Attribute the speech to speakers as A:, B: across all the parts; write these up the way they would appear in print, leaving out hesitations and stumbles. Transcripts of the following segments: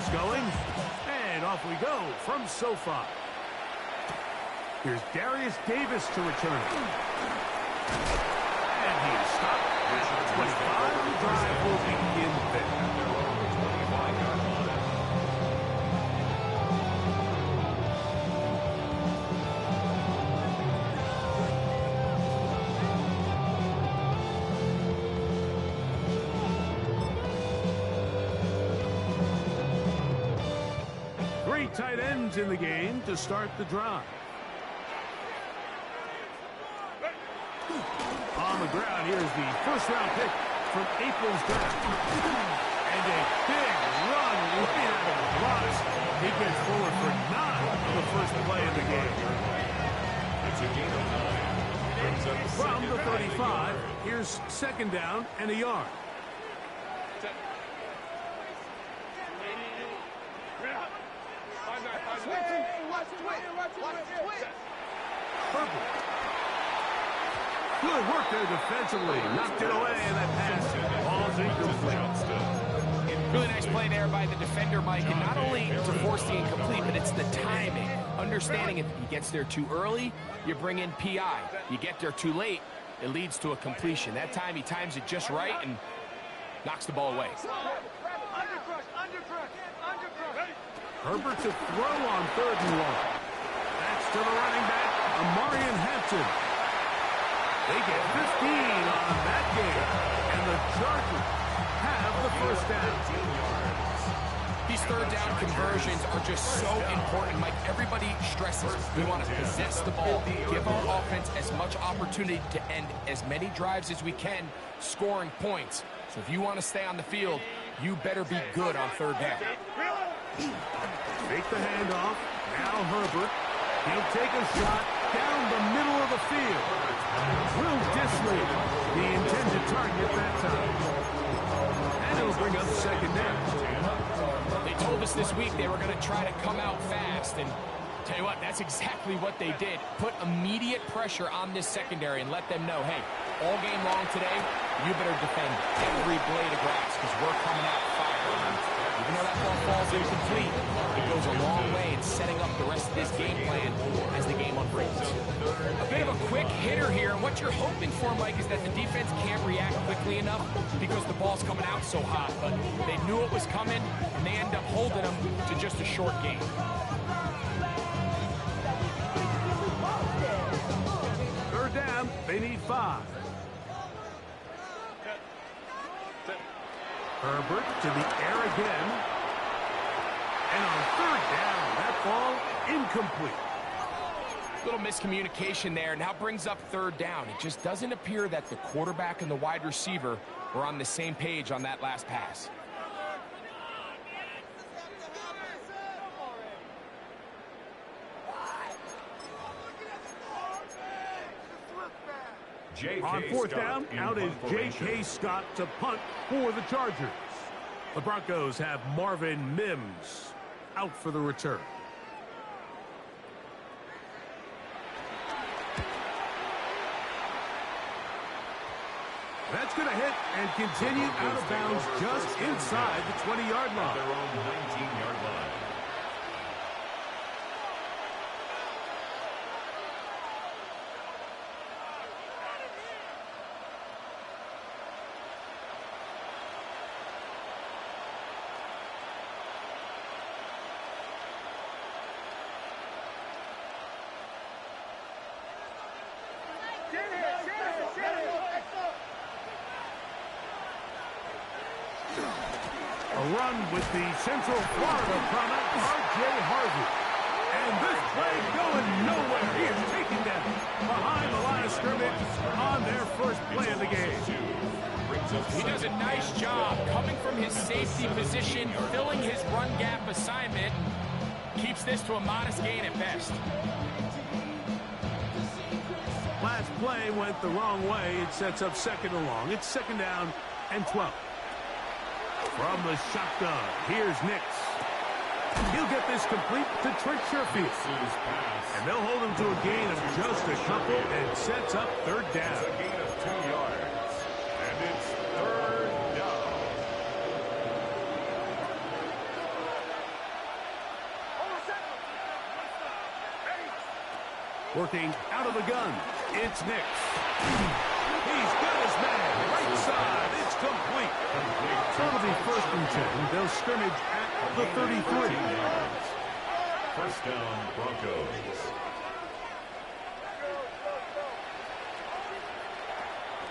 A: gets going. And off we go from SoFi. Here's Darius Davis to return. And he is stopped. 25. The drive will begin there. Three tight ends in the game to start the drive. On the ground, here's the first-round pick from April's draft. And a big run right out of the blocks. He gets forward for 9 on the first play of the game.
B: It's a gain of 9. Brings up the
A: From the 35, here's second down and a yard. Herbert. Good work there defensively. Knocked it away, and that pass falls incomplete.
C: Really nice play there by the defender, Mike. And not only to force the incomplete, but it's the timing. Understanding if he gets there too early, you bring in PI. You get there too late, it leads to a completion. That time he times it just right and knocks the ball away.
A: Herbert to throw on 3rd and 1. That's to the running back, Amarian Hampton. They get 15 on that game, and the Chargers have the first down.
C: These 3rd down conversions are just so important, Mike. Everybody stresses we want to possess the ball, give our offense as much opportunity to end as many drives as we can, scoring points. So if you want to stay on the field, you better be good on 3rd down.
A: Take the handoff. Now Herbert. He'll take a shot down the middle of the field. Will Disley, the intended target that time. And it'll bring up second down.
C: They told us this week they were going to try to come out fast. And tell you what, that's exactly what they did. Put immediate pressure on this secondary and let them know, hey, all game long today, you better defend every blade of grass because we're coming out firing. Even though that ball falls incomplete, it goes a long way in setting up the rest of this game plan as the game unfolds. A bit of a quick hitter here, and what you're hoping for, Mike, is that the defense can't react quickly enough because the ball's coming out so hot. But they knew it was coming, and they end up holding them to just a short game.
A: Third down, they need 5. Herbert to the air again. And on 3rd down, that ball incomplete.
C: Little miscommunication there. Now brings up 3rd down. It just doesn't appear that the quarterback and the wide receiver were on the same page on that last pass.
A: On 4th down, out is J.K. Scott to punt for the Chargers. The Broncos have Marvin Mims out for the return. That's going to hit and continue out of bounds just inside the 20-yard line.
B: Their own 19-yard line.
A: A run with the Central Florida product, R.J. Harvey. And this play going nowhere. He is taken down behind the line of scrimmage on their first play of the game.
C: He does a nice job coming from his safety position, filling his run gap assignment, keeps this to a modest gain at best.
A: Last play went the wrong way. It sets up 2nd and long. It's 2nd down and 12. From the shotgun, here's Nix. He'll get this complete to Trent Sherfield. And they'll hold him to a gain of just a couple and sets up 3rd down.
B: It's a gain of 2 yards. And it's 3rd down.
A: Working out of the gun, it's Nix. He's got his man, right side, it's complete. So it'll be 1st and 10. They'll scrimmage at the 33.
B: First down, Broncos.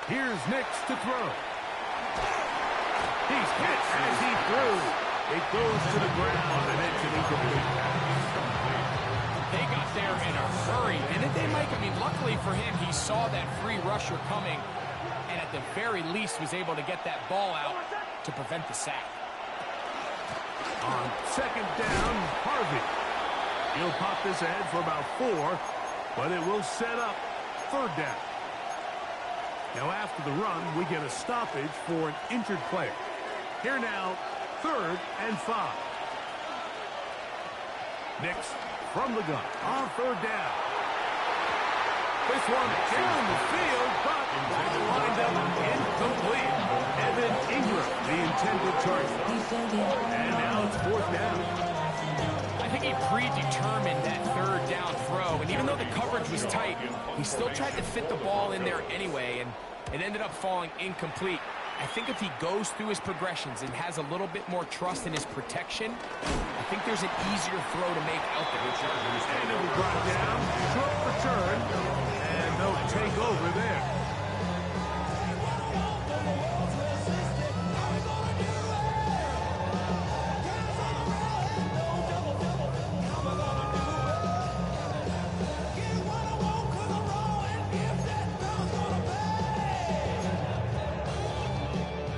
A: Here's Nix to throw. He's hit as he threw. It goes to the ground, and it's an incomplete pass.
C: They got there in a hurry. And did they, Mike? I mean, luckily for him, he saw that free rusher coming, and at the very least was able to get that ball out to prevent the sack.
A: On 2nd down, Harvey. He'll pop this ahead for about 4, but it will set up 3rd down. Now, after the run, we get a stoppage for an injured player. Here now, 3rd and 5. Nix from the gun on 3rd down. This one down the field, but lined up incomplete. Evan Ingram, the intended target. And now it's 4th down.
C: I think he predetermined that 3rd down throw, and even though the coverage was tight, he still tried to fit the ball in there anyway, and it ended up falling incomplete. I think if he goes through his progressions and has a little bit more trust in his protection, I think there's an easier throw to make out there.
A: And it will brought down, short return, and they'll take over there.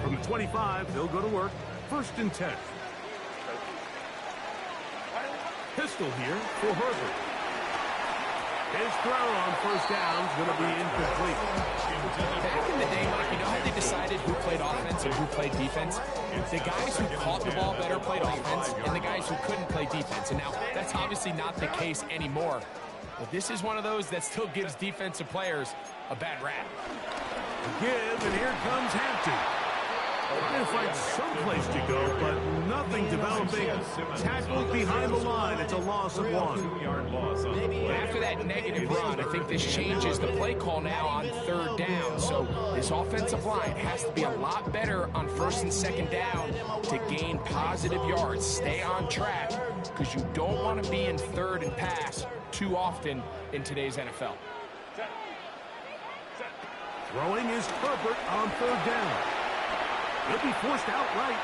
A: From the 25, they'll go to work. 1st and 10. Pistol here for Herbert. His throw on 1st down is going to be incomplete.
C: Back in the day, Mike, you know how they decided who played offense and who played defense? The guys who caught the ball better played offense, and the guys who couldn't play defense. And now, that's obviously not the case anymore. But this is one of those that still gives defensive players a bad rap.
A: Give, and here comes Hampton. Trying to find someplace to go, but nothing developing. Tackled behind the line. It's a loss of 1.
C: After that negative run, I think this changes the play call now on 3rd down. So this offensive line has to be a lot better on 1st and 2nd down to gain positive yards. Stay on track, because you don't want to be in 3rd and pass too often in today's NFL.
A: Throwing is Herbert on 3rd down. He'll be forced outright.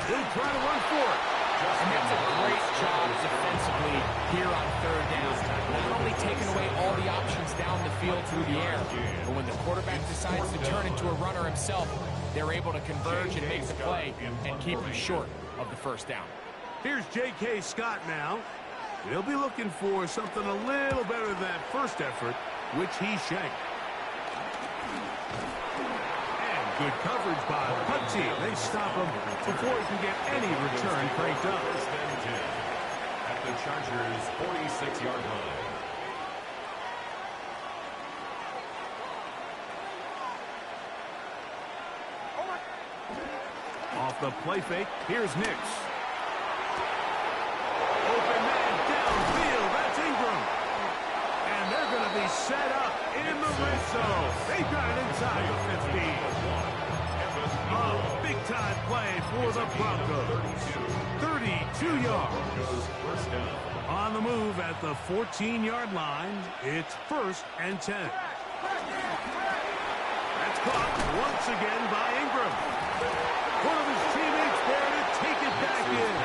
A: He'll try to run for it.
C: And that's a great job defensively here on 3rd down. Not only taking away all the options down the field through the air, but when the quarterback decides to turn into a runner himself, they're able to converge and make the play and keep you short of the 1st down.
A: Here's J.K. Scott now. He'll be looking for something a little better than that first effort, which he shanked. Good coverage by Putty. They stop him before he can get any return cranked up.
B: At the Chargers' 46-yard line.
A: Off the play fake, here's Nix. Open man downfield, that's Ingram. And they're going to be set up in the red zone. They've got it inside the 15. A big-time play for the Broncos. 32 yards. On the move at the 14-yard line, it's 1st and 10. That's caught once again by Ingram. One of his teammates there to take it back in.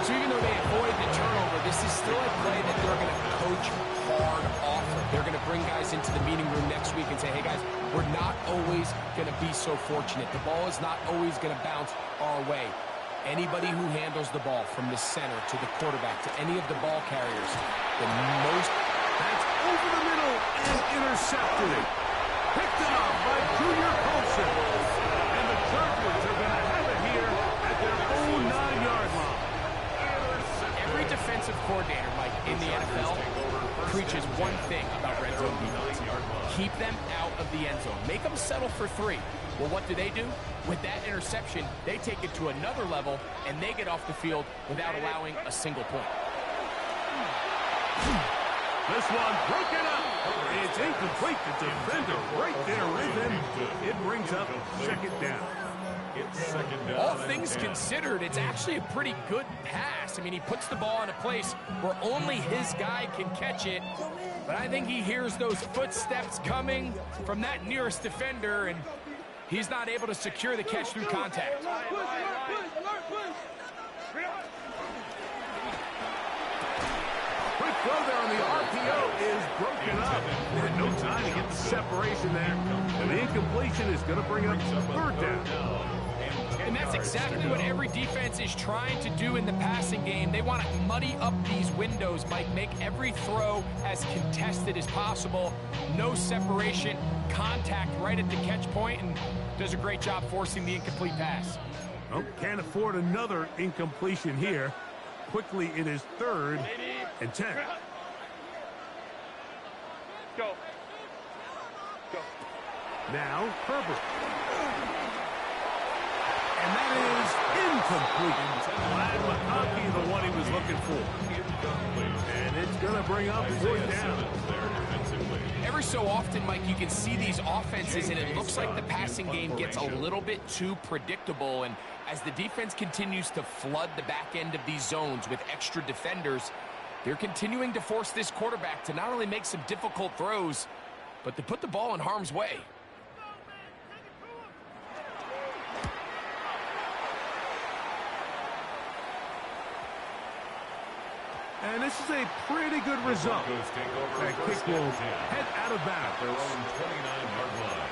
C: So even though they avoid the turnover, this is still a play that they're going to coach hard off of. They're going to bring guys into the meeting room next week and say, hey, guys, we're not always going to be so fortunate. The ball is not always going to bounce our way. Anybody who handles the ball from the center to the quarterback to any of the ball carriers, the most...
A: That's over the middle and intercepted. Picked off by Junior Colson. And the Chargers are going to have it here at their own 9-yard line.
C: Every defensive coordinator, Mike, in the NFL preaches one thing about red zone defense. Keep them out of the end zone. Make them settle for 3. Well, what do? With that interception, they take it to another level, and they get off the field without allowing a single point.
A: This one broken up. It's incomplete. The defender right there with him. It brings up second down.
C: All things considered, it's actually a pretty good pass. I mean, he puts the ball in a place where only his guy can catch it. But I think he hears those footsteps coming from that nearest defender, and he's not able to secure the catch through contact.
A: Quick throw there on the RPO is broken up. And no time to get the separation there. And the incompletion is going to bring up third down.
C: And that's exactly what every defense is trying to do in the passing game. They want to muddy up these windows, Mike, make every throw as contested as possible. No separation, contact right at the catch point, and does a great job forcing the incomplete pass.
A: Oh, can't afford another incompletion here. Quickly, it is 3rd and 10.
D: Go.
A: Now, Herbert. And that is incomplete. Glad McConkey, the one he was looking for. And it's going to bring up 4th down.
C: Every so often, Mike, you can see these offenses, and it looks like the passing game gets a little bit too predictable. And as the defense continues to flood the back end of these zones with extra defenders, they're continuing to force this quarterback to not only make some difficult throws, but to put the ball in harm's way.
A: And this is a pretty good result. That kick will head out of bounds.
B: Their own 29-yard line.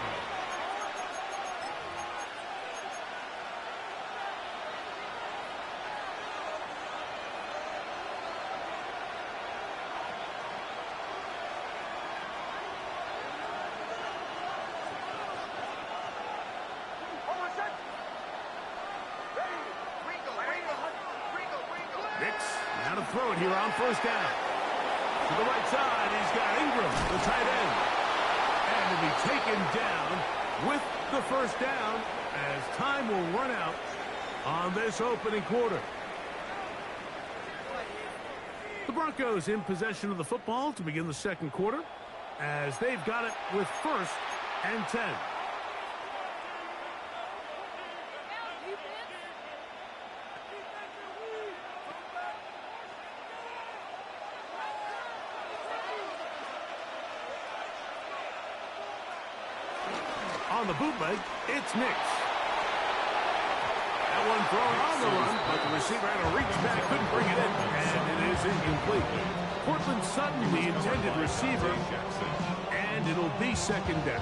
A: Now to throw it here on 1st down. To the right side, he's got Ingram, the tight end. And to be taken down with the 1st down as time will run out on this opening quarter. The Broncos in possession of the football to begin the 2nd quarter as they've got it with 1st and 10. On the bootleg, it's Nix. That one thrown on the run, but the receiver had to reach back, couldn't bring it in, and it is incomplete. Cortland Sutton, the intended receiver, and it'll be 2nd down.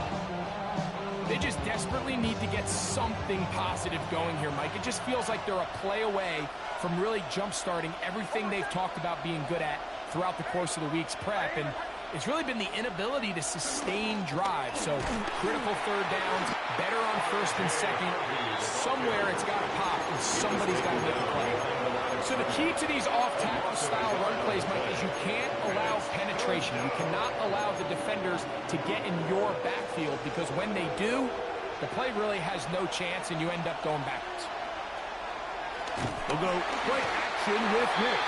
C: They just desperately need to get something positive going here, Mike. It just feels like they're a play away from really jump-starting everything they've talked about being good at throughout the course of the week's prep, and it's really been the inability to sustain drives. So critical 3rd downs, better on 1st and 2nd. Somewhere it's got to pop, and somebody's got to make a play. So the key to these off-tackle style run plays, Mike, is you can't allow penetration. You cannot allow the defenders to get in your backfield, because when they do, the play really has no chance, and you end up going backwards.
A: We'll go play action with Nix.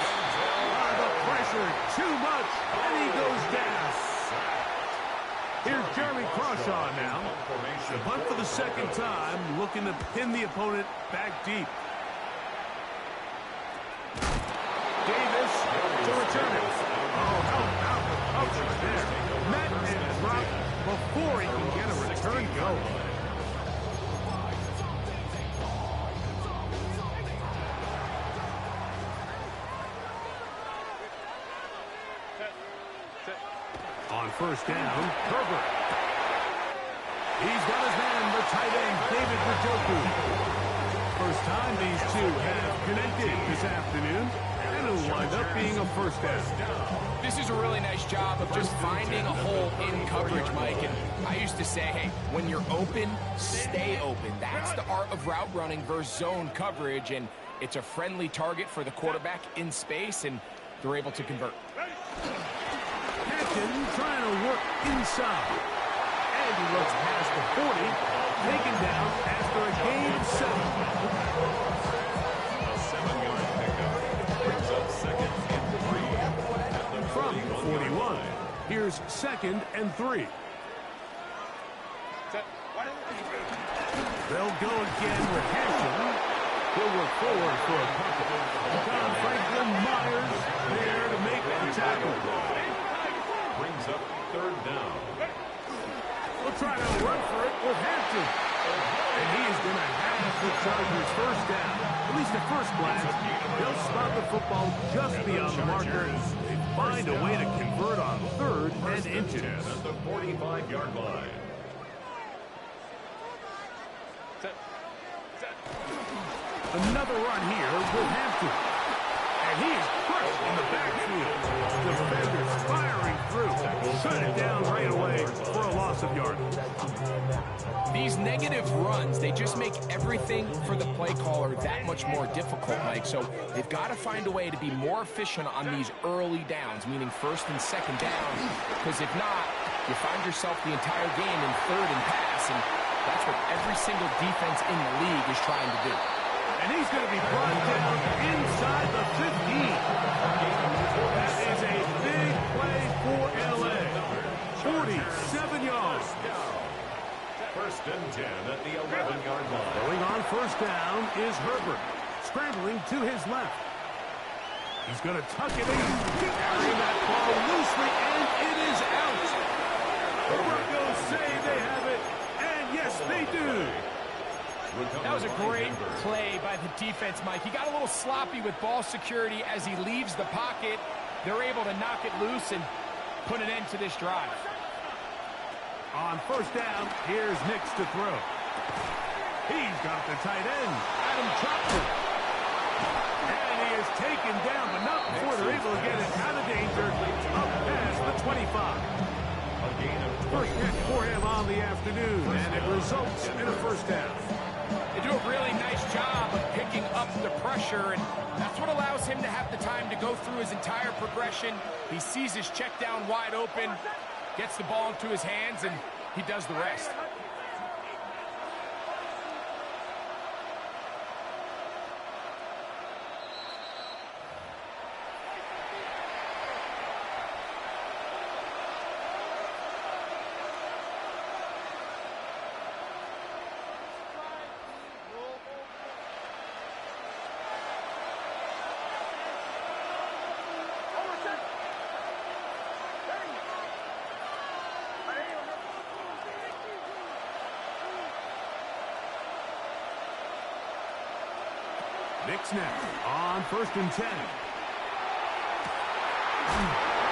A: The pressure, too much, and he goes down. Here's Jeremy Crawshaw now. The punt for the 2nd time, looking to pin the opponent back deep. Davis to return it. Oh, how about the coverage there? Met and dropped before he can get a return going. On 1st down, Herbert. He's got his man, the tight end, David Njoku. First time these two have connected this afternoon, and it'll wind up being a 1st down.
C: This is a really nice job of just finding a hole in coverage, Mike. And I used to say, hey, when you're open, stay open. That's the art of route running versus zone coverage, and it's a friendly target for the quarterback in space, and they're able to convert.
A: Trying to work inside. And he looks past the 40, taken down after a gain of 7. A
B: 7-yard pickup brings up 2nd and 3.
A: From the 41. Here's 2nd and 3. They'll go again with Hampton. He'll work forward for a pocket. Don Franklin Myers there to make the tackle.
B: Brings up 3rd down.
A: We'll try to run for it with Hampton. And he is going to have the Chargers 1st down. At least at first glance, they'll spot the football just beyond the marker. They find a way to convert on 3rd and inches.
B: At the 45-yard line.
A: Another run here with Hampton. And he is crushed in the backfield. Defenders firing through. Shut it down right away for a loss of yardage.
C: These negative runs, they just make everything for the play caller that much more difficult, Mike. So they've got to find a way to be more efficient on these early downs, meaning 1st and 2nd down. Because if not, you find yourself the entire game in 3rd and pass. And that's what every single defense in the league is trying to do.
A: And he's going to be brought down inside the 15. That is a big play for L.A. 47 yards.
B: 1st and 10 at the 11-yard line.
A: Going on 1st down is Herbert. Scrambling to his left. He's going to tuck it in. Carrying that ball loosely, and it is out. The Broncos say they have it, and yes, they do.
C: That was a great play by the defense, Mike. He got a little sloppy with ball security as he leaves the pocket. They're able to knock it loose and put an end to this drive.
A: On 1st down, here's Nix to throw. He's got the tight end, Adam Troutman. And he is taken down, but not before they're able to get it out of danger up past the 25. First hit for him on the afternoon, and it results in a 1st down.
C: They do a really nice job of picking up the pressure, and that's what allows him to have the time to go through his entire progression. He sees his check down wide open, gets the ball into his hands, and he does the rest.
A: Nix now on 1st and 10.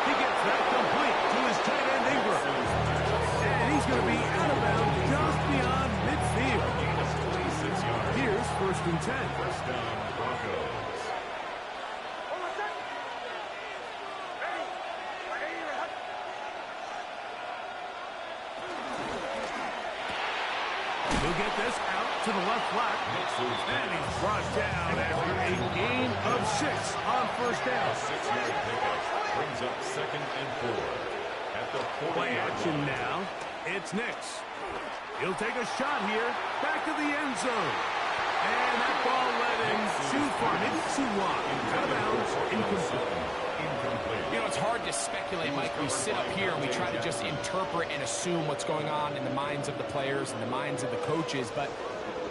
A: He gets that complete to his tight end Ingram. And he's going to be out of bounds just beyond midfield. Here's 1st and 10.
B: 1st down, Broncos.
A: He'll get this out to the left flat. And he's brought down after a gain of 6 on 1st down.
B: 6-yard pickup brings up 2nd and 4. At the 40-yard
A: Play action
B: line.
A: now. It's Nix. He'll take a shot here. Back to the end zone. And that ball led him too far. Maybe too wide. Out of bounds. Incomplete.
C: You know, it's hard to speculate, Mike. We sit up here and we try to just interpret and assume what's going on in the minds of the players and the minds of the coaches, but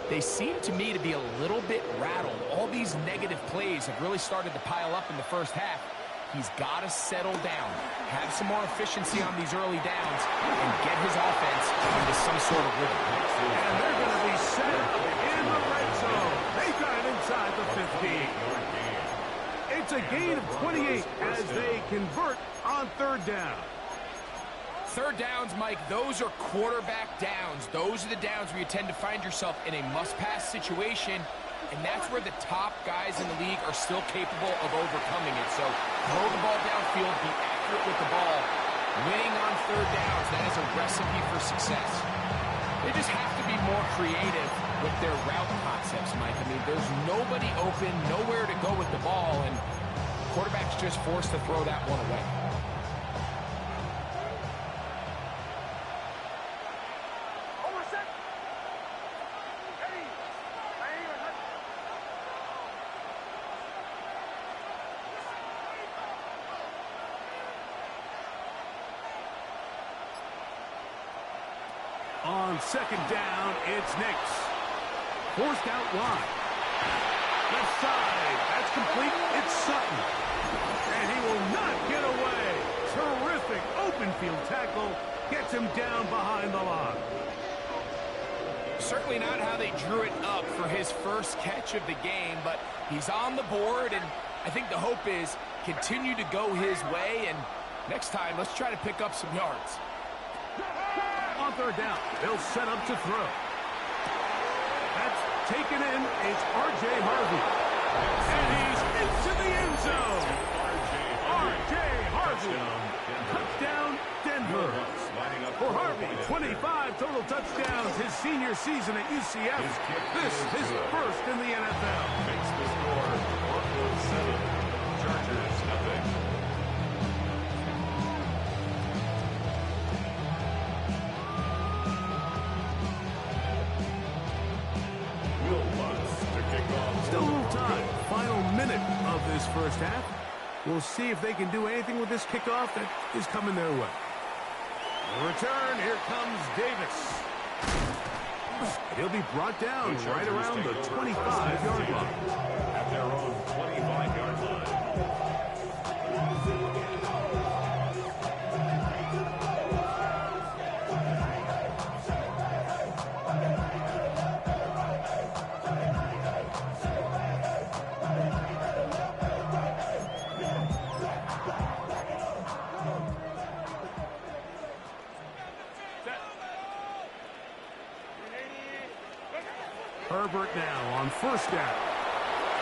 C: they seem to me to be a little bit rattled. All these negative plays have really started to pile up in the 1st half. He's got to settle down, have some more efficiency on these early downs, and get his offense into some sort of rhythm.
A: And they're going to be set in the red zone. They got it inside the 15. It's a gain of 28 as they convert on 3rd down.
C: 3rd downs, Mike, those are quarterback downs. Those are the downs where you tend to find yourself in a must-pass situation, and that's where the top guys in the league are still capable of overcoming it. So throw the ball downfield, be accurate with the ball. Winning on 3rd downs, that is a recipe for success. They just have to be more creative with their route concepts, Mike. I mean, there's nobody open, nowhere to go with the ball, and quarterback's just forced to throw that one away.
A: On second down, it's Nix. Forced out wide. Left side. That's complete. It's Sutton. And he will not get away. Terrific open field tackle. Gets him down behind the line.
C: Certainly not how they drew it up for his first catch of the game, but he's on the board, and I think the hope is continue to go his way, and next time, let's try to pick up some yards.
A: On third down, they'll set up to throw. That's taken in. It's R.J. Harvey. And he's into the end zone. R.J. Harvey. Touchdown, Denver. For Harvey, 25 total touchdowns his senior season at UCF. This is first in the NFL.
B: Makes the score 4-7. Chargers, nothing. Will Lutz to kick off.
A: Still a little time. Final minute of this first half. We'll see if they can do anything with this kickoff that is coming their way. The return, here comes Davis. He'll be brought down right around the 25-yard line.
B: At their own 25-yard line.
A: Herbert now on first down.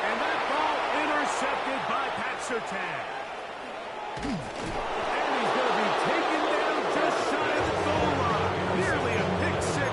A: And that ball intercepted by Pat Surtain. And he's going to be taken down just shy of the goal line. Nearly a pick six,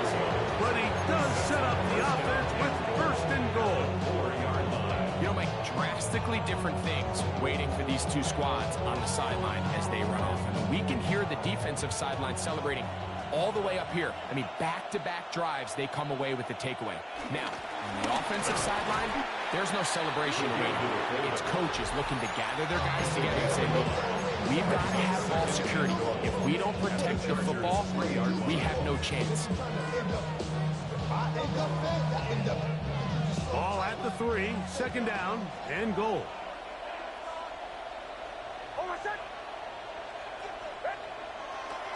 A: but he does set up the offense with first and goal.
B: 4-yard line.
C: You know, Mike, drastically different things waiting for these two squads on the sideline as they run off. I mean, we can hear the defensive sideline celebrating all the way up here. I mean, back-to-back drives, they come away with the takeaway. Now, on the offensive sideline, there's no celebration waiting. It's coaches looking to gather their guys together and say, look, we've got to have ball security. If we don't protect the football, we have no chance.
A: Ball at the 3, second down, and goal.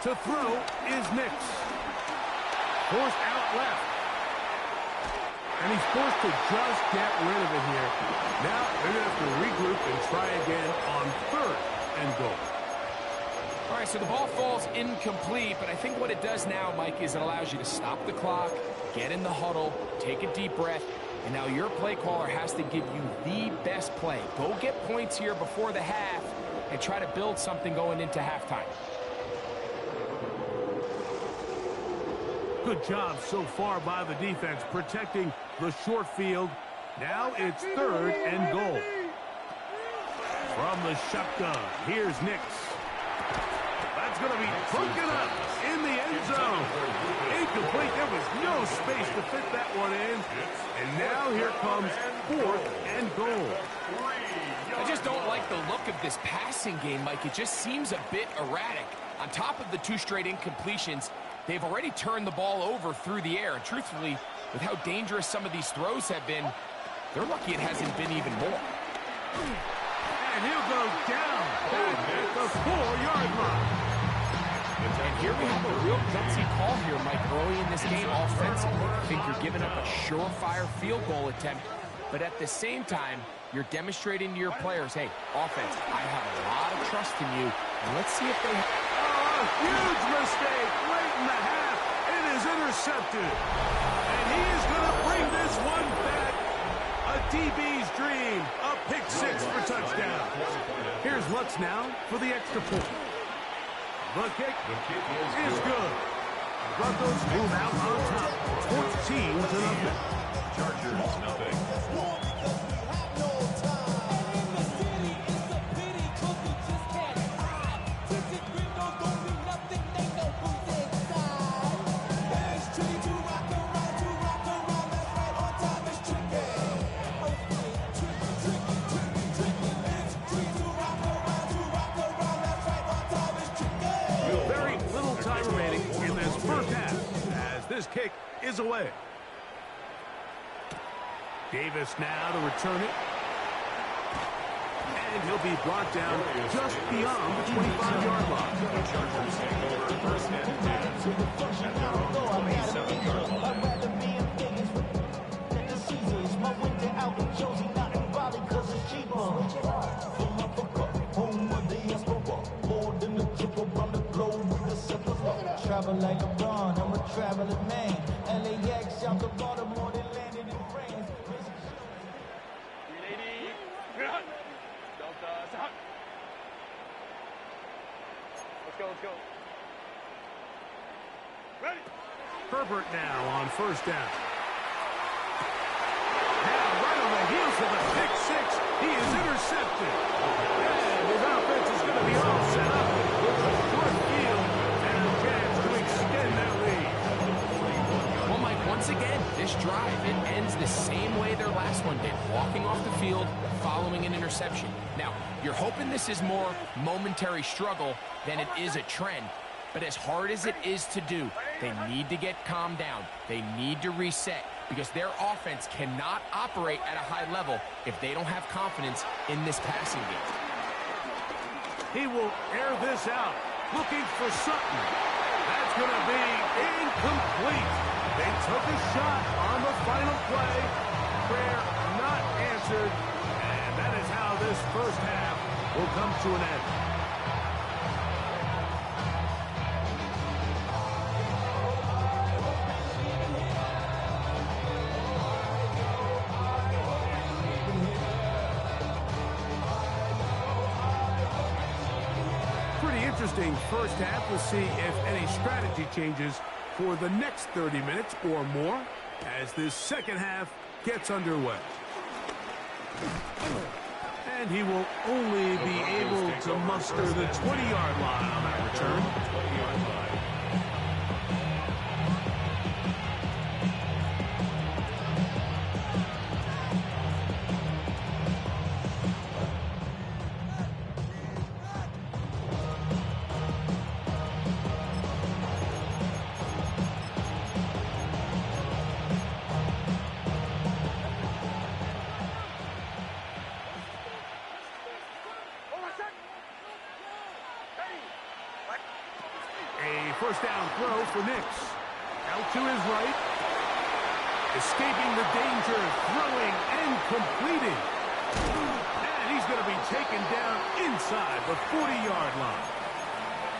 A: To throw is Nix. Forced out left. And he's forced to just get rid of it here. Now they're going to have to regroup and try again on third and goal.
C: All right, so the ball falls incomplete, but I think what it does now, Mike, is it allows you to stop the clock, get in the huddle, take a deep breath, and now your play caller has to give you the best play. Go get points here before the half and try to build something going into halftime.
A: Good job so far by the defense protecting the short field. Now it's third and goal. From the shotgun, here's Nix. That's going to be broken up in the end zone. Incomplete. There was no space to fit that one in. And now here comes fourth and goal.
C: I just don't like the look of this passing game, Mike. It just seems a bit erratic. On top of the 2 straight incompletions, they've already turned the ball over through the air. And truthfully, with how dangerous some of these throws have been, they're lucky it hasn't been even more.
A: And he'll go down back at the 4-yard line.
C: And here we have a real gutsy call here, Mike, early in this game offensively. I think you're giving up a surefire field goal attempt, but at the same time, you're demonstrating to your players, hey, offense, I have a lot of trust in you, and let's see if they...
A: Huge mistake late in the half. It is intercepted. And he is going to bring this one back. A DB's dream. A pick six for touchdown. Here's Lutz now for the extra point. The kick is good. Broncos move out on top. 14-0.
B: Chargers, nothing.
A: His kick is away. Davis now to return it. And he'll be brought down just beyond the 25-yard line.
B: The Chargers take over first and 10 at their own 27-yard line.
D: Travel like a Braun, I'm a traveling man. LAX out to Baltimore, they landed in France.
E: Let's go.
A: Ready. Herbert now on first down. Now right on the heels of the pick six, he is intercepted. And his offense is going to be all set up with a short field and a chance to extend that lead.
C: Well, Mike, once again, this drive, it ends the same way their last one did, walking off the field, following an interception. Now, you're hoping this is more momentary struggle than it is a trend. But as hard as it is to do, they need to get calmed down. They need to reset because their offense cannot operate at a high level if they don't have confidence in this passing game.
A: He will air this out, looking for something. That's going to be incomplete. They took a shot on the final play. Prayer not answered. And that is how this first half will come to an end. Interesting first half. We'll see if any strategy changes for the next 30 minutes or more as this second half gets underway. And he will only be able to muster the 20-yard line on that return.
B: 20-yard line.
A: First down throw for Nix. Out to his right. Escaping the danger, throwing and completing. And he's going to be taken down inside the 40-yard line.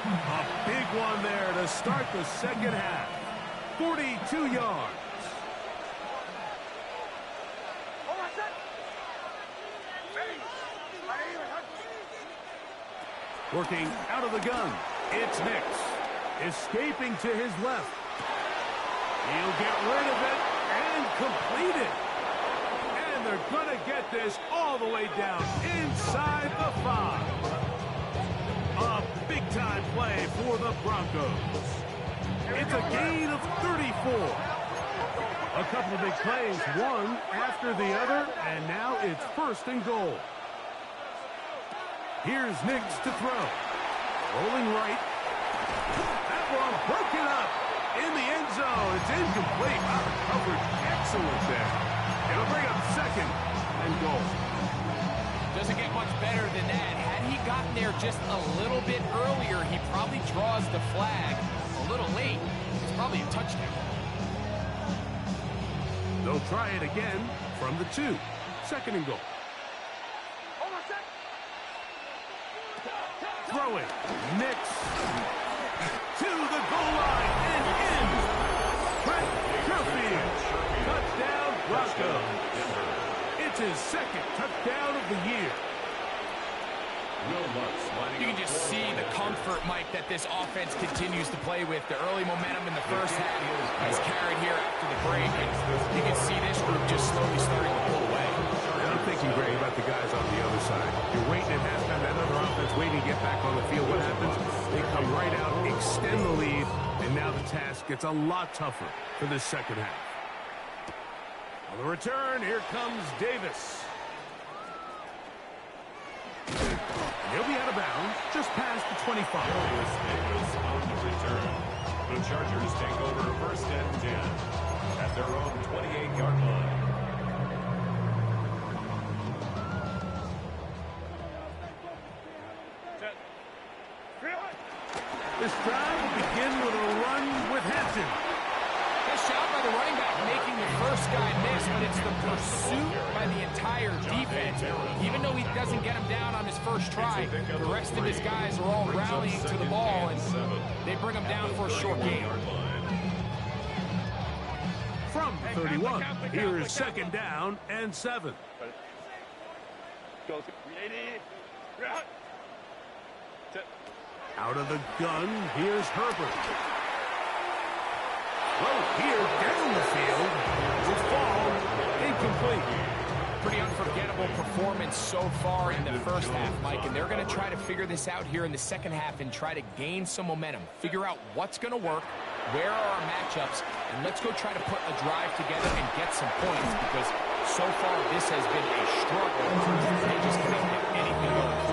A: A big one there to start the second half. 42 yards. Working out of the gun. It's Nix. Escaping to his left. He'll get rid of it and complete it. And they're going to get this all the way down inside the 5. A big-time play for the Broncos. It's a gain of 34. A couple of big plays, one after the other, and now it's first and goal. Here's Nix to throw. Rolling right. That one broken up in the end zone. It's incomplete. Wow, coverage excellent there. It'll bring up second and goal.
C: Doesn't get much better than that. Had he gotten there just a little bit earlier, he probably draws the flag a little late. It's probably a touchdown.
A: They'll try it again from the 2. Second and goal. Throw it. Nix. To the goal line and in. Brett Sherfield. Touchdown, Broncos. It's his second touchdown of the year.
C: You can just see the comfort, Mike, that this offense continues to play with. The early momentum in the first half is carried here after the break. And you can see this group just slowly starting to pull away.
A: And I'm thinking, Greg, about the guys on the other side. You're waiting at halftime, that other offense waiting to get back on the field. What happens? They come right out, extend the lead, and now the task gets a lot tougher for this second half. On the return, here comes Davis. And he'll be out of bounds, just past the 25.
B: Davis on the return. The Chargers take over first. first and 10 at their own 28-yard line.
A: This drive will begin with a run with Hampton.
C: Good shot by the running back making the first guy miss, but it's the pursuit by the entire defense. Even though he doesn't get him down on his first try, the rest of his guys are all rallying to the ball, and they bring him down for a short gain.
A: From 31, here's second down and 7.
E: Go. Rideeeee.
A: Out of the gun, here's Herbert. Throw here down the field. Will fall incomplete.
C: Pretty unforgettable performance so far in the first half, Mike, and they're going to try to figure this out here in the second half and try to gain some momentum. Figure out what's going to work, where are our matchups, and let's go try to put a drive together and get some points, because so far this has been a struggle. They just can't get anything going.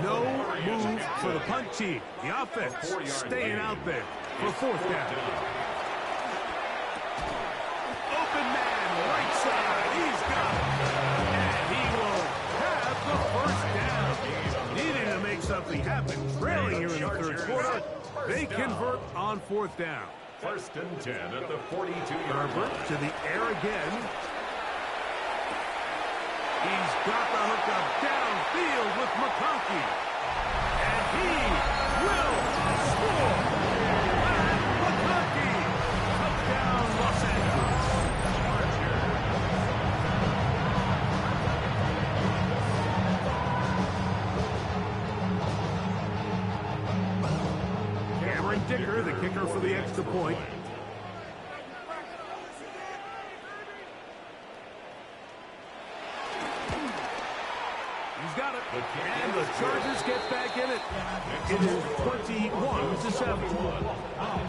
A: No move for the punt team. The offense staying out there for fourth down. Open man, right side. He's got it. And he will have the first down. Needing to make something happen. Trailing here in the third quarter. They convert on fourth down.
B: First and 10 at the 42-yard
A: Herbert
B: line.
A: to the air again. He's got the hookup downfield with McConkey. And he will score. And McConkey. Touchdown, Los Angeles. Cameron Dicker, the kicker for the extra point. He's got it. And the Chargers get back in it. It is 21-7.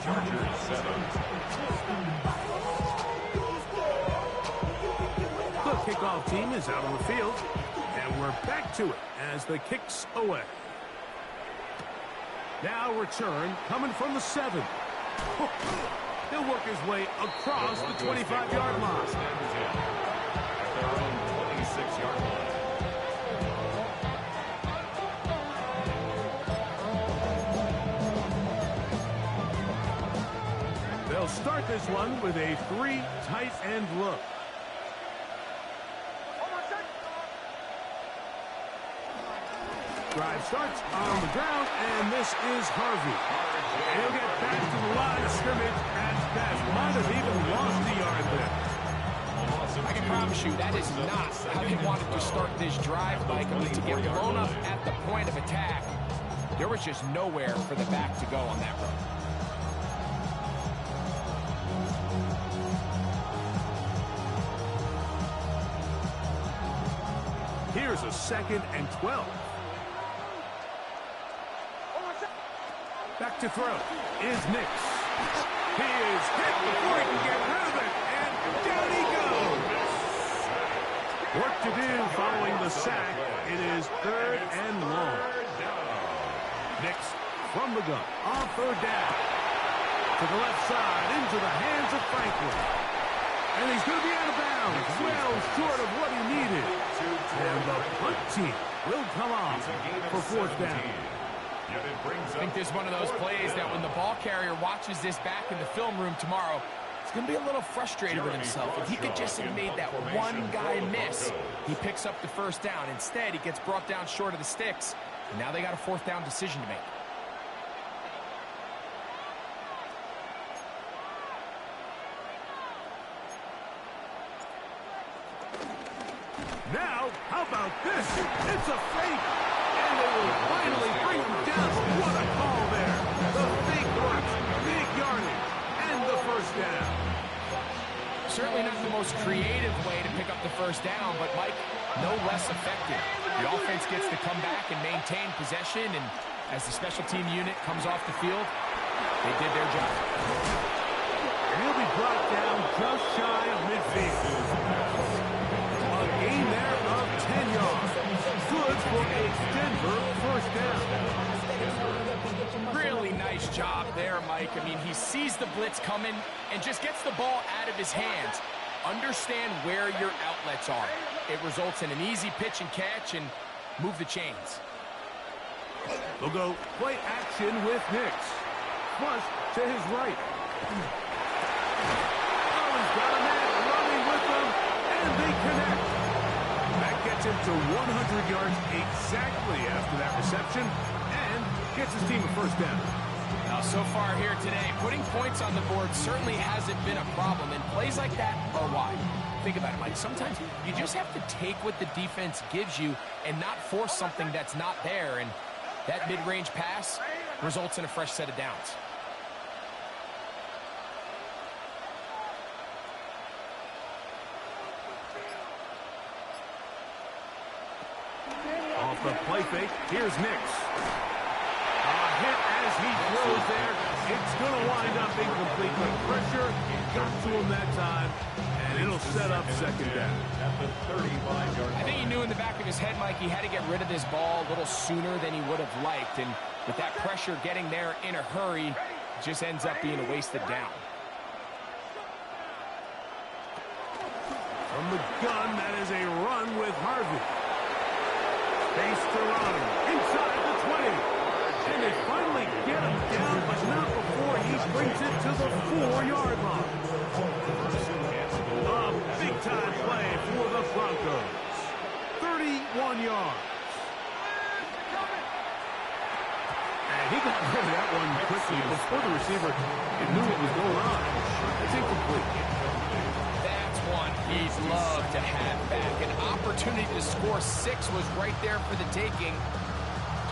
B: Chargers 7.
A: The kickoff team is out on the field. And we're back to it as the kick's away. Now return coming from the 7. He'll work his way across the 25-yard line.
B: First and 10 at their own 26-yard line.
A: They'll start this one with a 3 tight end look. Drive starts on the ground, and this is Harvey. And he'll get back to the line of scrimmage as best. Might have even lost the yard there.
C: I can promise you that is not how they wanted to start this drive, Mike. I mean, to get blown up at the point of attack, there was just nowhere for the back to go on that run.
A: Here's a 2nd and 12. Back to throw is Nix. He is hit before he can get rid of it, and down he goes. Work to do following the sack. It is 3rd and long. Nix from the gun on 3rd down. To the left side, into the hands of Franklin. And he's going to be out of bounds, well short of what he needed. And the punt team will come off for 4th down.
C: I think this is one of those plays that when the ball carrier watches this back in the film room tomorrow, he's going to be a little frustrated with himself. If he could just have made that one guy miss, he picks up the first down. Instead, he gets brought down short of the sticks, and now they got a 4th down decision to make.
A: Now, how about this? It's a fake. And they will finally bring him down. What a call there. The fake works. Big yardage. And the first down.
C: Certainly not the most creative way to pick up the first down, but Mike, no less effective. The offense gets to come back and maintain possession, and as the special team unit comes off the field, they did their job.
A: And he'll be brought down just shy of midfield. A gain there of 10 yards. Good for a Denver first down.
C: Really nice job there, Mike. Mike. I mean, he sees the blitz coming and just gets the ball out of his hands. Understand where your outlets are. It results in an easy pitch and catch and move the chains.
A: They'll go play action with Nix. Flush to his right. Oh, he's got a man running with them, and they connect. That gets him to 100 yards exactly after that reception, and gets his team a first down.
C: Now, so far here today, putting points on the board certainly hasn't been a problem, and plays like that are why. Think about it, Mike. Sometimes you just have to take what the defense gives you and not force something that's not there, and that mid-range pass results in a fresh set of downs.
A: Off the play fake, here's Nix. A hit as he throws there. It's going to wind up incomplete, but pressure got to him that time, and it'll set up second down.
B: At the 35-yard
C: I think he knew in the back of his head, Mike, he had to get rid of this ball a little sooner than he would have liked, and with that pressure getting there in a hurry, it just ends up being a wasted down.
A: From the gun, that is a run with Harvey. Space to run inside the 20. And they finally get him down, but not before he brings it to the 4-yard line. A big-time play for the Broncos. 31 yards. And he got rid of that one quickly before the receiver knew what was going on. It's incomplete.
C: That's one he'd love to have back. An opportunity to score 6 was right there for the taking.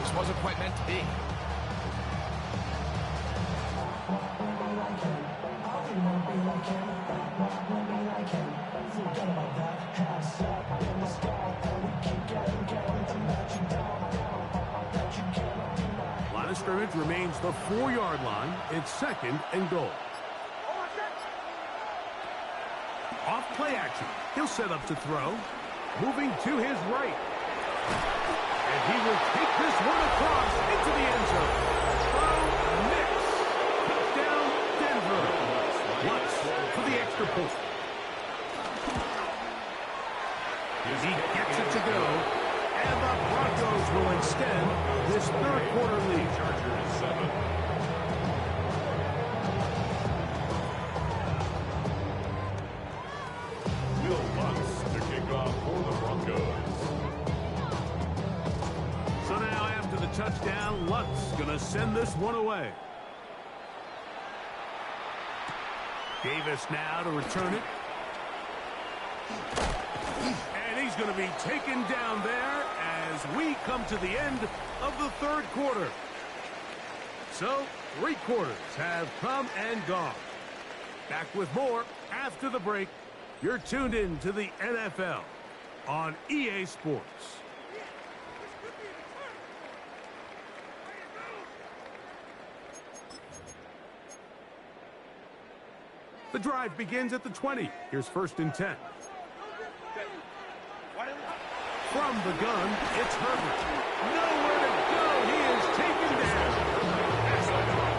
C: Just wasn't quite meant to be.
A: Line of scrimmage remains the 4-yard line. It's 2nd and goal. Off play action. He'll set up to throw. Moving to his right. And he will take this one across into the end zone. Throw, Nix. Touchdown, Denver. Lutz for the extra point. He gets it to go. And the Broncos will extend this third-quarter lead.
B: Chargers 7. Will Lutz to kick off for the Broncos.
A: So now after the touchdown, Lutz going to send this one away. Davis now to return it. And he's going to be taken down there as we come to the end of the third quarter. So 3 quarters have come and gone. Back with more after the break. You're tuned in to the NFL on EA Sports. The drive begins at the 20. Here's 1st and 10. From the gun, it's Herbert. Nowhere to go. He is taken down.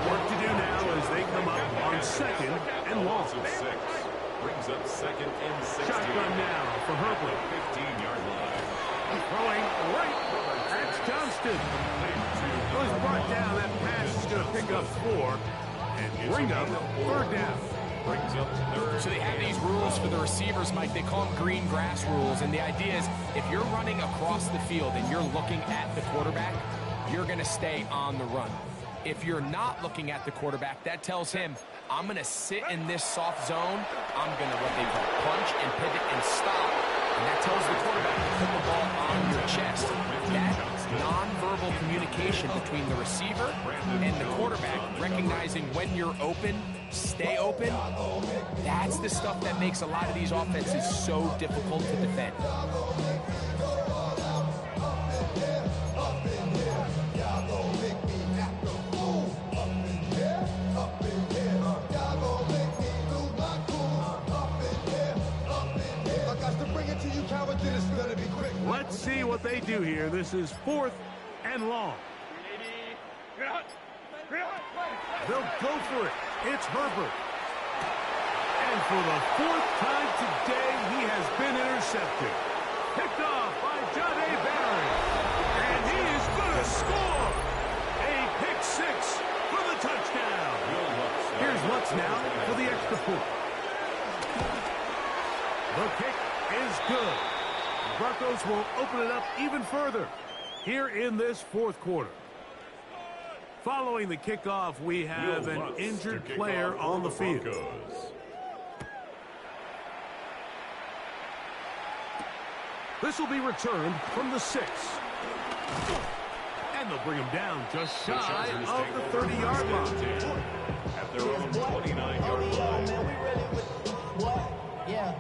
A: Work to do now as they come up on 2nd and long.
B: 6. Brings up 2nd and 16.
A: Shotgun now for Herbert.
B: 15-yard line.
A: Throwing right. That's Johnston. Was brought down. That pass is going to pick up 4 and bring up 3rd down.
B: Brings up 3rd.
C: So they have these rules for the receivers, Mike. They call them green grass rules. And the idea is if you're running across the field and you're looking at the quarterback, you're going to stay on the run. If you're not looking at the quarterback, that tells him, I'm going to sit in this soft zone. I'm going to what they call punch and pivot and stop. And that tells the quarterback to put the ball on your chest. That nonverbal communication between the receiver and the quarterback, recognizing when you're open, stay open, that's the stuff that makes a lot of these offenses so difficult to defend.
A: Let's see what they do here. This is 4th and long. They'll go for it. It's Herbert. And for the 4th time today, he has been intercepted. Picked off by John A. Barry. And he is going to score. A pick 6 for the touchdown. Here's Lutz now for the extra point. The kick is good. Broncos will open it up even further here in this 4th quarter. Following the kickoff, we have an injured player on the field. This will be returned from the 6. And they'll bring him down just shy of the 30-yard line.
B: At their own 29-yard line.
D: Man, we really with what? Yeah,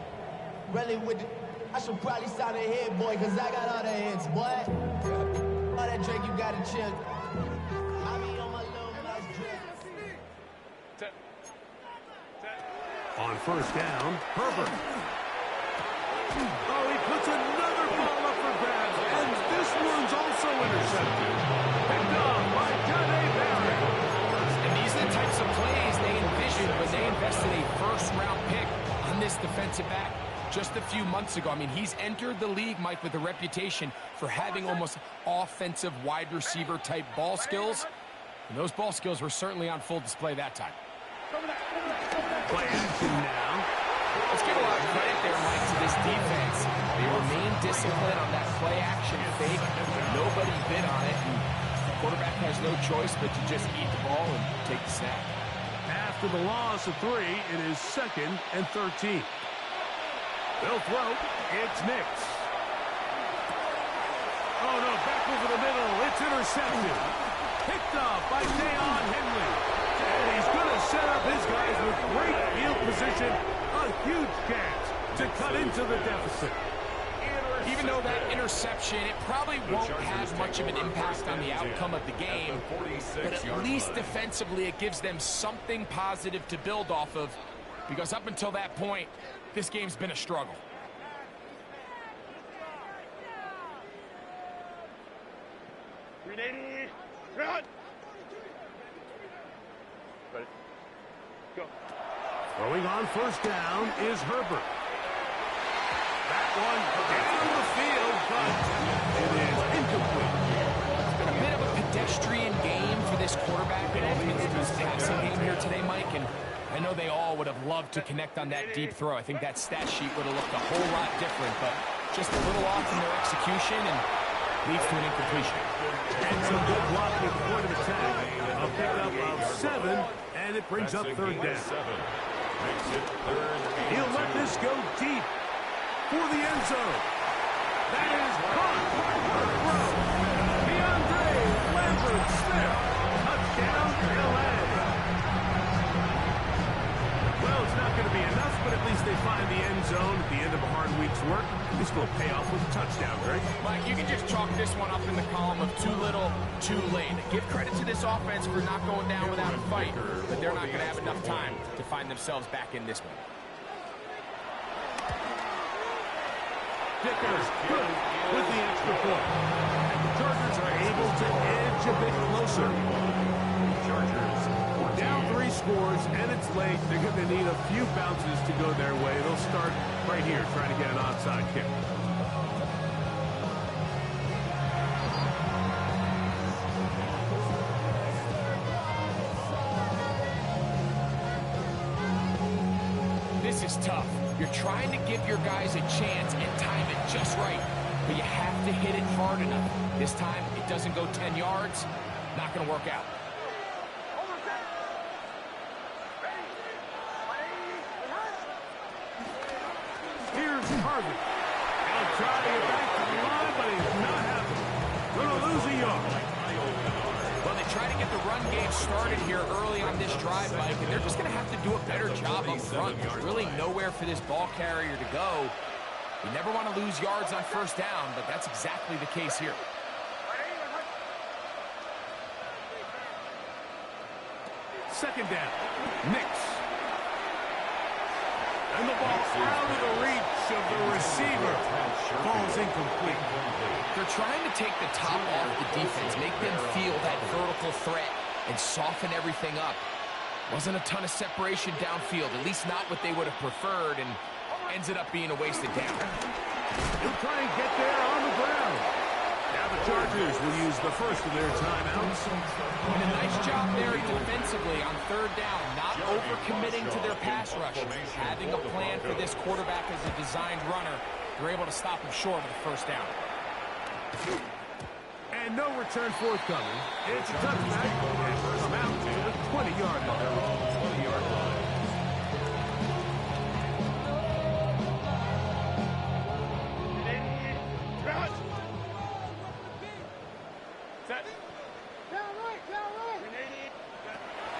D: really with the, I should probably sign a head, boy, because I got all the heads, boy. All that Drake, you got to chill. I be on my little mouse drip.
A: On 1st down, Herbert. Oh, he puts another ball up for grabs, and this one's also intercepted. Picked off by John A. Barry.
C: And these are the types of plays they envisioned when they invested a 1st-round pick on this defensive back just a few months ago. I mean, he's entered the league, Mike, with a reputation for having almost offensive wide receiver type ball skills. And those ball skills were certainly on full display that time.
A: Play action now.
C: Let's give a lot of credit there, Mike, to this defense. They remain disciplined on that play action fake. Nobody bid on it. And the quarterback has no choice but to just eat the ball and take the snap.
A: After the loss of 3, it is 2nd and 13. They'll throw. It's Nix. Oh, no, back over the middle. It's intercepted. Picked off by Deion Henley. And he's going to set up his guys with great field position. A huge chance to cut into the deficit.
C: Even though that interception, it probably won't have much of an impact on the outcome of the game, but at least defensively it gives them something positive to build off of, because up until that point, this game's been a struggle.
E: Rideeeee, run! Ready? Go.
A: Throwing on 1st down is Herbert. That one down the field, but it is incomplete.
C: It's been a bit of a pedestrian game for this quarterback and ultimately his passing game here today, Mike, and I know they all would have loved to connect on that deep throw. I think that stat sheet would have looked a whole lot different, but just a little off in their execution and leads to an incompletion.
A: And some good blocking at the point of attack. A pickup of 7, and it brings up 3rd down. He'll let this go deep for the end zone. That is caught. DeAndre Lambert-Smith. Touchdown, LA. Well, it's not going to be enough, but at least they find the end zone at the end of a hard week's work. This will pay off with a touchdown, Greg.
C: Mike, you can just chalk this one up in the column of too little, too late. Give credit to this offense for not going down without a fight, but they're not going to have enough time to find themselves back in this one.
A: Vickers good with the extra point. And the Chargers are able to edge a bit closer. Chargers down 3 scores, and it's late. They're going to need a few bounces to go their way. They'll start right here trying to get an onside kick.
C: This is tough. You're trying to give your guys a chance and time it just right, but you have to hit it hard enough. This time, it doesn't go 10 yards. Not going to work out.
A: Here's Harvey. He'll try to get back to the line, but he's not happening. Going to lose a yard.
C: Well, they try to get the run game started here early on this drive, Mike, and they're just going to have to do a better job up front. There's really nowhere for this ball carrier to go. You never want to lose yards on 1st down, but that's exactly the case here.
A: Second down. Nix. And the ball out of the reach of the receiver. Ball's incomplete.
C: They're trying to take the top off the defense, make them feel that vertical threat and soften everything up. Wasn't a ton of separation downfield, at least not what they would have preferred, and ends it up being a wasted down.
A: He'll try and get there on the ground. Now the Chargers will use the first of their timeouts.
C: And a nice job there defensively on third down, not overcommitting to their pass rush. Having a plan for this quarterback as a designed runner, they're able to stop him short of the first down.
A: And no return forthcoming. It's a touchback. And come out to the 20-yard line.
B: 20-yard line.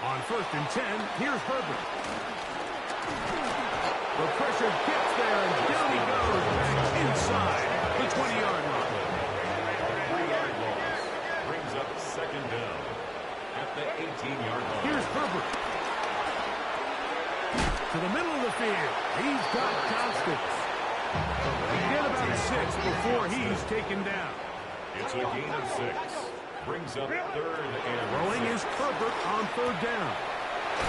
A: On 1st and 10, here's Herbert. The pressure gets there, and down he goes back inside the 20-yard line.
B: 3-yard loss. Brings up second down at the 18-yard line.
A: Here's Herbert. To the middle of the field. He's got Constance. Get about 6 before he's taken down.
B: It's a gain of 6. Brings up third and
A: Throwing is Herbert on third down.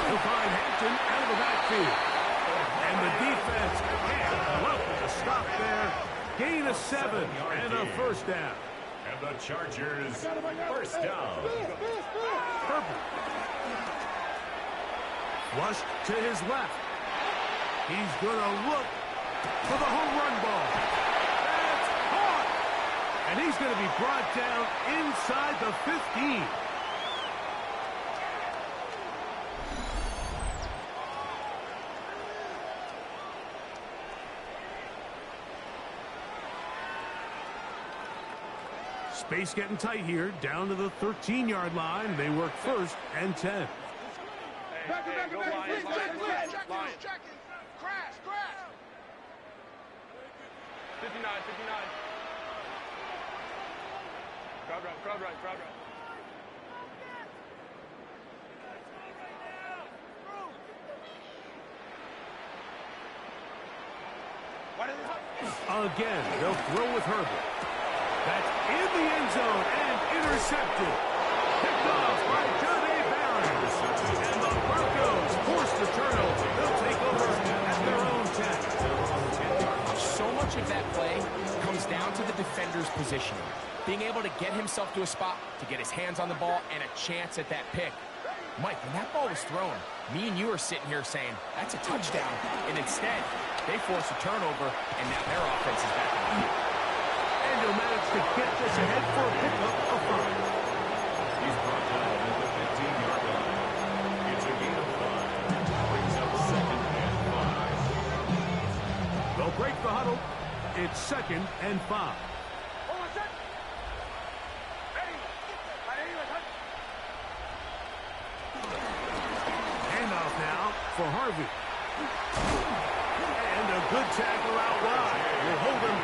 A: He'll find Hampton out of the backfield. And the defense can't look at the stop there. Gain of 7 and a first down.
B: And the Chargers first down.
A: Herbert. Flushed to his left. He's going to look for the home run ball. That's caught. And he's going to be brought down inside the 15. Space getting tight here, down to the 13-yard line. They work 1st and 10.
E: Back, go Lions, Lions. 59. Crowd right.
A: Again, they'll throw with Herbert. That's in the end zone and intercepted. Picked off by Johnny Barron. And the Broncos force the turnover. They'll take over at their own 10.
C: So much of that play comes down to the defender's positioning. Being able to get himself to a spot, to get his hands on the ball, and a chance at that pick. Mike, when that ball was thrown, me and you are sitting here saying, that's a touchdown. And instead, they force a turnover, and now their offense is back on the field.
A: And he'll manage to get this ahead for a pickup of 5.
B: He's brought down at the 15-yard line. It's a gain of 5. Brings up second and 5.
A: They'll break the huddle. It's 2nd and 5. Handoff now for Harvey. And a good tackle out wide will hold him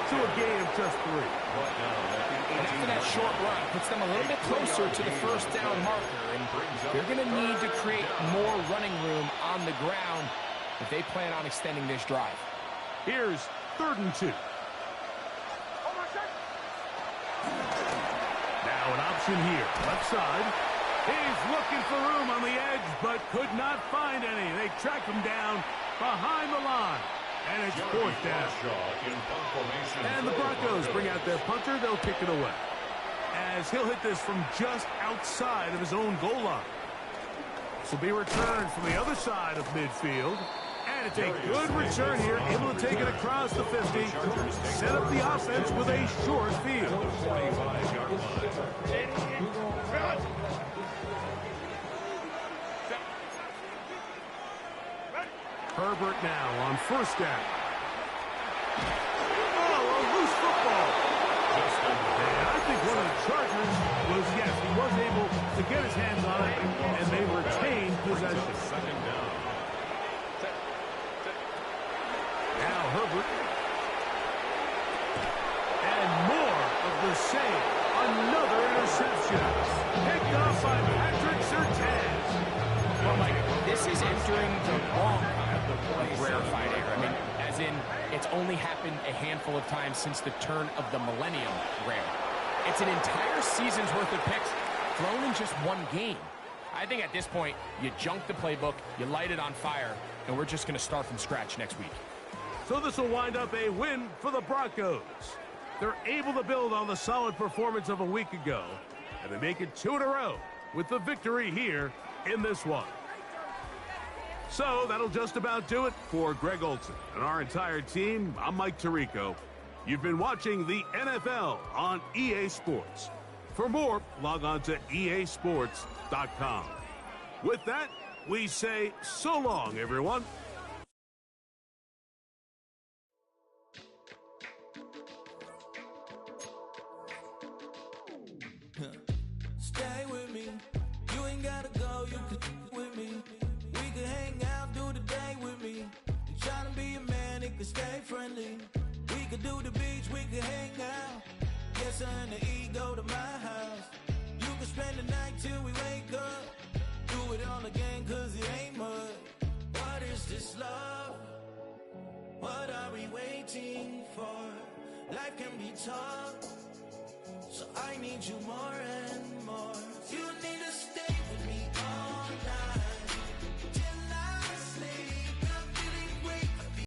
A: to a gain of just 3.
C: And after that short run, puts them a little bit closer to the first down marker. And they're going to need to create more running room on the ground if they plan on extending this drive.
A: Here's 3rd and 2. Now an option here, left side. He's looking for room on the edge, but could not find any. They track him down behind the line. And it's 4th down. And the Broncos bring out their punter. They'll kick it away, as he'll hit this from just outside of his own goal line. This will be returned from the other side of midfield. And it's a good return here, able to take it across the 50, set up the offense with a short field. Herbert now on 1st down. Oh, a loose football. And I think one of the Chargers was, yes, he was able to get his hands on it, and they retained possession.
B: Second down.
A: Now Herbert. And more of the same. Another interception. Picked off by Patrick Surtain.
C: Well, Mike, this is entering the wrong kind of rarefied air. I mean, as in, it's only happened a handful of times since the turn of the millennium rare. It's an entire season's worth of picks thrown in just one game. I think at this point, you junk the playbook, you light it on fire, and we're just going to start from scratch next week.
A: So this will wind up a win for the Broncos. They're able to build on the solid performance of a week ago, and they make it 2 in a row with the victory here in this one. So that'll just about do it for Greg Olson and our entire team. I'm Mike Tirico. You've been watching the NFL on EA Sports. For more, log on to easports.com. With that, we say so long, everyone.
F: Stay with me. You ain't gotta go, you can with me. We can hang out, do the day with me. You tryna be a man, it can stay friendly. We could do the beach, we can hang out. Yes, her and the E go to my house. You can spend the night till we wake up. Do it all again, cause it ain't mud. What is this love? What are we waiting for? Life can be tough, so I need you more